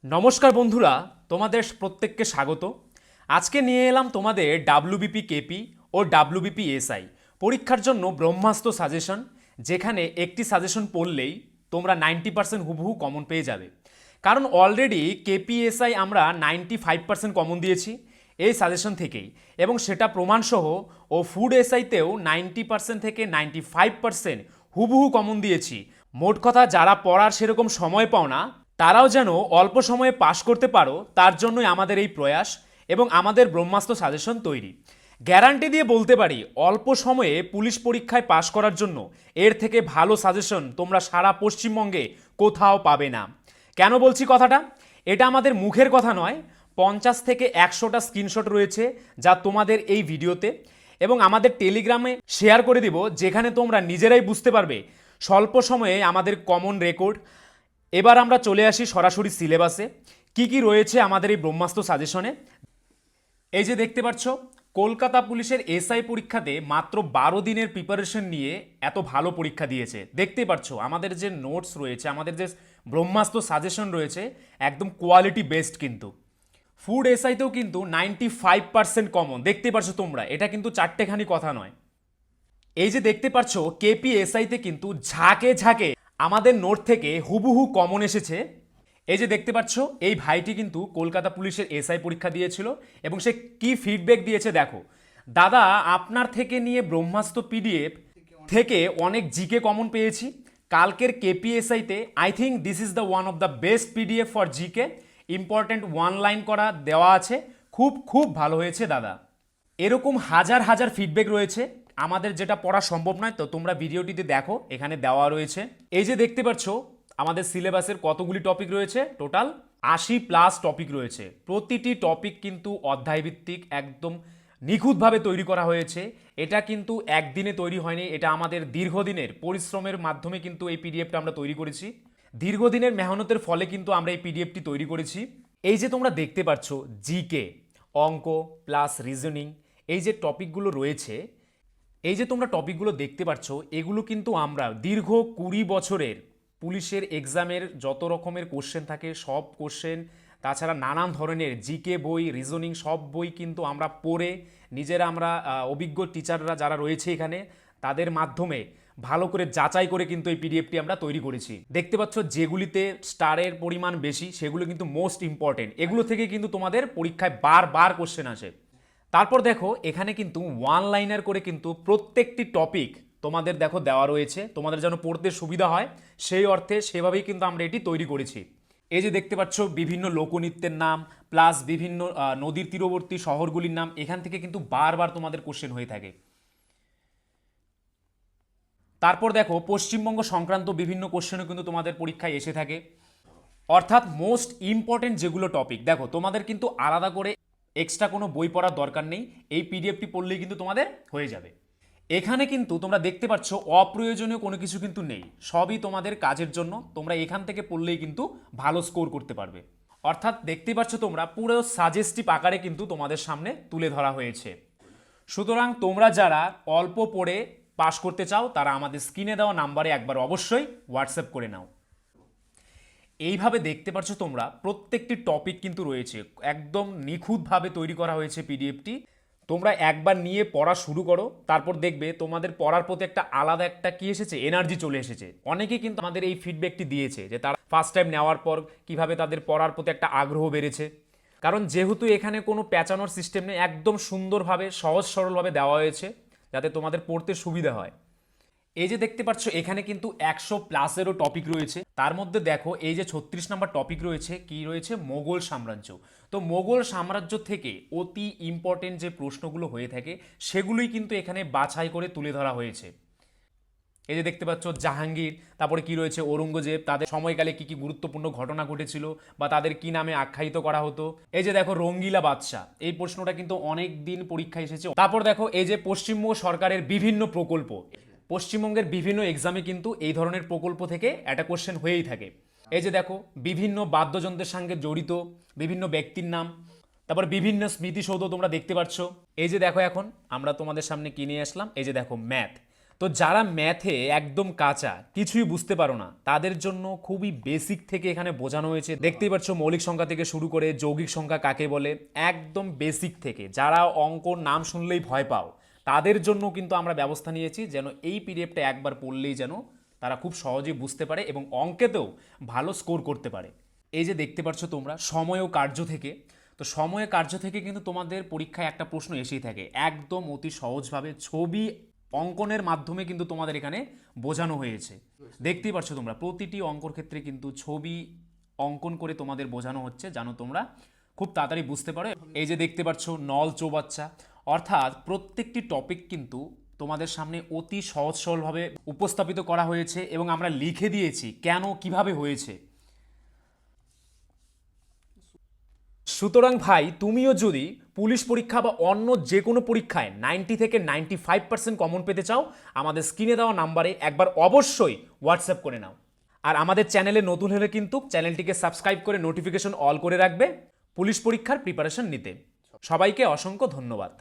নমস্কার বন্ধুরা, তোমাদের প্রত্যেককে স্বাগত। আজকে নিয়ে এলাম তোমাদের ডাব্লিউবিপি কেপি ও ডাব্লিউবিপি এসআই পরীক্ষার জন্য ব্রহ্মাস্ত্র সাজেশন, যেখানে একটি সাজেশন পড়লেই তোমরা 90% হুবহু কমন পেয়ে যাবে। কারণ অলরেডি কেপি এসআই আমরা 95% কমন দিয়েছি এই সাজেশন থেকেই, এবং সেটা প্রমাণসহ। ও ফুড এসআইতেও 90% থেকে 95% হুবহু কমন দিয়েছি। মোট কথা, যারা পড়ার সেরকম সময় পাও না তারাও যেন অল্প সময়ে পাশ করতে পারো, তার জন্যই আমাদের এই প্রয়াস এবং আমাদের ব্রহ্মাস্ত্র সাজেশন তৈরি। গ্যারান্টি দিয়ে বলতে পারি, অল্প সময়ে পুলিশ পরীক্ষায় পাশ করার জন্য এর থেকে ভালো সাজেশন তোমরা সারা পশ্চিমবঙ্গে কোথাও পাবে না। কেন বলছি কথাটা? এটা আমাদের মুখের কথা নয়, 50 থেকে 100টা স্ক্রিনশট রয়েছে যা তোমাদের এই ভিডিওতে, এবং আমাদের টেলিগ্রামে শেয়ার করে দিব, যেখানে তোমরা নিজেরাই বুঝতে পারবে স্বল্প সময়ে আমাদের কমন রেকর্ড। এবার আমরা চলে আসি সরাসরি সিলেবাসে, কি কি রয়েছে আমাদের এই ব্রহ্মাস্ত্র সাজেশনে। এই যে দেখতে পাচ্ছ, কলকাতা পুলিশের এসআই পরীক্ষাতে মাত্র 12 দিনের প্রিপারেশন নিয়ে এত ভালো পরীক্ষা দিয়েছে। দেখতেই পাচ্ছ আমাদের যে নোটস রয়েছে, আমাদের যে ব্রহ্মাস্ত্র সাজেশন রয়েছে, একদম কোয়ালিটি বেস্ট। কিন্তু ফুড এসআইতেও কিন্তু 95% কমন দেখতে পাচ্ছ তোমরা, এটা কিন্তু চারটেখানি কথা নয়। এই যে দেখতে পাচ্ছ কেপিএসআইতে কিন্তু ঝাঁকে ঝাঁকে আমাদের নোট থেকে হুবহু কমন এসেছে। এই যে দেখতে পাচ্ছ, এই ভাইটি কিন্তু কলকাতা পুলিশের এসআই পরীক্ষা দিয়েছিল এবং সে কি ফিডব্যাক দিয়েছে দেখো। দাদা, আপনার থেকে নিয়ে ব্রহ্মাস্ত্র পিডিএফ থেকে অনেক জিকে কমন পেয়েছি। কালকের কেপিএসআইতে I think this is the one of the best PDF for GK. Important one line করা দেওয়া আছে, খুব খুব ভালো হয়েছে দাদা। এরকম হাজার হাজার ফিডব্যাক রয়েছে। আমাদের যেটা পড়া সম্ভব নয়, তো তোমরা ভিডিওটিতে দেখো, এখানে দেওয়া রয়েছে। এই যে দেখতে পাচ্ছ আমাদের সিলেবাসের কতগুলি টপিক রয়েছে, টোটাল 80+ টপিক রয়েছে। প্রতিটি টপিক কিন্তু অধ্যায়ভিত্তিক, একদম নিখুঁতভাবে তৈরি করা হয়েছে। এটা কিন্তু একদিনে তৈরি হয়নি, এটা আমাদের দীর্ঘদিনের পরিশ্রমের মাধ্যমে কিন্তু এই পিডিএফটা আমরা তৈরি করেছি। দীর্ঘদিনের মেহনতের ফলে কিন্তু আমরা এই পিডিএফটি তৈরি করেছি। এই যে তোমরা দেখতে পাচ্ছ জিকে, অঙ্ক প্লাস রিজনিং, এই যে টপিকগুলো রয়েছে, এই যে তোমরা টপিকগুলো দেখতে পাচ্ছ, এগুলো কিন্তু আমরা দীর্ঘ 20 বছরের পুলিশের এক্সামের যত রকমের কোশ্চেন থাকে সব কোশ্চেন, তাছাড়া নানান ধরনের জিকে বই, রিজনিং সব বই কিন্তু আমরা পড়ে নিজেরা, আমরা অভিজ্ঞ টিচাররা যারা রয়েছে এখানে, তাদের মাধ্যমে ভালো করে যাচাই করে কিন্তু এই পিডিএফটি আমরা তৈরি করেছি। দেখতে পাচ্ছ যেগুলিতে স্টারের পরিমাণ বেশি সেগুলো কিন্তু মোস্ট ইম্পর্টেন্ট, এগুলো থেকে কিন্তু তোমাদের পরীক্ষায় বারবার কোশ্চেন আসে। তারপর দেখো এখানে কিন্তু ওয়ান লাইনার করে কিন্তু প্রত্যেকটি টপিক তোমাদের দেখো দেওয়া রয়েছে, তোমাদের যেন পড়তে সুবিধা হয় সেই অর্থে সেভাবেই কিন্তু আমরা এটি তৈরি করেছি। এই যে দেখতে পাচ্ছ বিভিন্ন লোকনৃত্যের নাম প্লাস বিভিন্ন নদীর তীরবর্তী শহরগুলির নাম, এখান থেকে কিন্তু বারবার তোমাদের কোশ্চেন হয়ে থাকে। তারপর দেখো পশ্চিমবঙ্গ সংক্রান্ত বিভিন্ন কোশ্চেনও কিন্তু তোমাদের পরীক্ষায় এসে থাকে। অর্থাৎ মোস্ট ইম্পর্টেন্ট যেগুলো টপিক, দেখো তোমাদের কিন্তু আলাদা করে এক্সট্রা কোনো বই পড়ার দরকার নেই, এই পিডিএফটি পড়লেই কিন্তু তোমাদের হয়ে যাবে। এখানে কিন্তু তোমরা দেখতে পাচ্ছ অপ্রয়োজনীয় কোনো কিছু কিন্তু নেই, সবই তোমাদের কাজের জন্য। তোমরা এখান থেকে পড়লেই কিন্তু ভালো স্কোর করতে পারবে। অর্থাৎ দেখতে পাচ্ছ তোমরা পুরো সাজেস্টিভ আকারে কিন্তু তোমাদের সামনে তুলে ধরা হয়েছে। সুতরাং তোমরা যারা অল্প পড়ে পাশ করতে চাও তারা আমাদের স্ক্রিনে দেওয়া নাম্বারে একবার অবশ্যই হোয়াটসঅ্যাপ করে নাও। এইভাবে দেখতে পাচ্ছ তোমরা প্রত্যেকটি টপিক কিন্তু রয়েছে, একদম নিখুঁতভাবে তৈরি করা হয়েছে পিডিএফটি। তোমরা একবার নিয়ে পড়া শুরু করো, তারপর দেখবে তোমাদের পড়ার প্রতি একটা আলাদা একটা কি এসেছে, এনার্জি চলে এসেছে। অনেকেই কিন্তু আমাদের এই ফিডব্যাকটি দিয়েছে যে তারা ফার্স্ট টাইম নেওয়ার পর কিভাবে তাদের পড়ার প্রতি একটা আগ্রহ বেড়েছে। কারণ যেহেতু এখানে কোনো প্যাঁচানোর সিস্টেম নেই, একদম সুন্দরভাবে সহজ সরলভাবে দেওয়া হয়েছে যাতে তোমাদের পড়তে সুবিধা হয়। এই যে দেখতে পাচ্ছ এখানে কিন্তু 100+-এরও টপিক রয়েছে। তার মধ্যে দেখো এই যে 36 নম্বর টপিক রয়েছে, কি রয়েছে, মোগল সাম্রাজ্য। তো মোগল সাম্রাজ্য থেকে অতি ইম্পর্টেন্ট যে প্রশ্নগুলো হয়ে থাকে সেগুলোই কিন্তু এখানে বাছাই করে তুলে ধরা হয়েছে। এই যে দেখতে পাচ্ছ জাহাঙ্গীর, তারপরে কি রয়েছে ঔরঙ্গজেব, তাদের সময়কালে কি কি গুরুত্বপূর্ণ ঘটনা ঘটেছিল বা তাদের কি নামে আখ্যায়িত করা হতো। এই যে দেখো রঙ্গিলা বাদশাহ, এই প্রশ্নটা কিন্তু অনেক দিন পরীক্ষায় এসেছে। তারপর দেখো এই যে পশ্চিমবঙ্গ সরকারের বিভিন্ন প্রকল্প, পশ্চিমবঙ্গের বিভিন্ন এক্সামে কিন্তু এই ধরনের প্রকল্প থেকে একটা কোশ্চেন হয়েই থাকে। এই যে দেখো বিভিন্ন বাদ্যযন্ত্রের সঙ্গে জড়িত বিভিন্ন ব্যক্তির নাম, তারপর বিভিন্ন স্মৃতিসৌধ তোমরা দেখতে পাচ্ছ। এই যে দেখো এখন আমরা তোমাদের সামনে কি নিয়ে আসলাম, এই যে দেখো ম্যাথ। তো যারা ম্যাথে একদম কাঁচা, কিছুই বুঝতে পারো না, তাদের জন্য খুবই বেসিক থেকে এখানে বোঝানো হয়েছে। দেখতেই পাচ্ছ মৌলিক সংখ্যা থেকে শুরু করে যৌগিক সংখ্যা কাকে বলে, একদম বেসিক থেকে। যারা অঙ্কর নাম শুনলেই ভয় পাও, তাদের জন্য কিন্তু আমরা ব্যবস্থা নিয়েছি যেন এই পিডিএফটা একবার পড়লেই যেন তারা খুব সহজেই বুঝতে পারে এবং অঙ্কেতেও ভালো স্কোর করতে পারে। এই যে দেখতে পাচ্ছ তোমরা সময় ও কার্য থেকে, তো সময় কার্য থেকে কিন্তু তোমাদের পরীক্ষায় একটা প্রশ্ন এসেই থাকে, একদম অতি সহজভাবে ছবি অঙ্কনের মাধ্যমে কিন্তু তোমাদের এখানে বোঝানো হয়েছে। দেখতেই পাচ্ছ তোমরা প্রতিটি অঙ্কর ক্ষেত্রে কিন্তু ছবি অঙ্কন করে তোমাদের বোঝানো হচ্ছে, জানো তোমরা খুব তাড়াতাড়ি বুঝতে পারো। এই যে দেখতে পাচ্ছ নল চৌবাচ্চা, অর্থাৎ প্রত্যেকটি টপিক কিন্তু তোমাদের সামনে অতি সহজ সরলভাবে উপস্থাপিত করা হয়েছে এবং আমরা লিখে দিয়েছি কেন কিভাবে হয়েছে। সুতরাং ভাই, তুমিও যদি পুলিশ পরীক্ষা বা অন্য যে কোনো পরীক্ষায় 90 থেকে 95% কমন পেতে চাও, আমাদের স্ক্রিনে দেওয়া নাম্বারে একবার অবশ্যই হোয়াটসঅ্যাপ করে নাও। আর আমাদের চ্যানেলে নতুন হলে কিন্তু চ্যানেলটিকে সাবস্ক্রাইব করে নোটিফিকেশন অল করে রাখবে পুলিশ পরীক্ষার প্রিপারেশন নিতে। সবাইকে অসংখ্য ধন্যবাদ।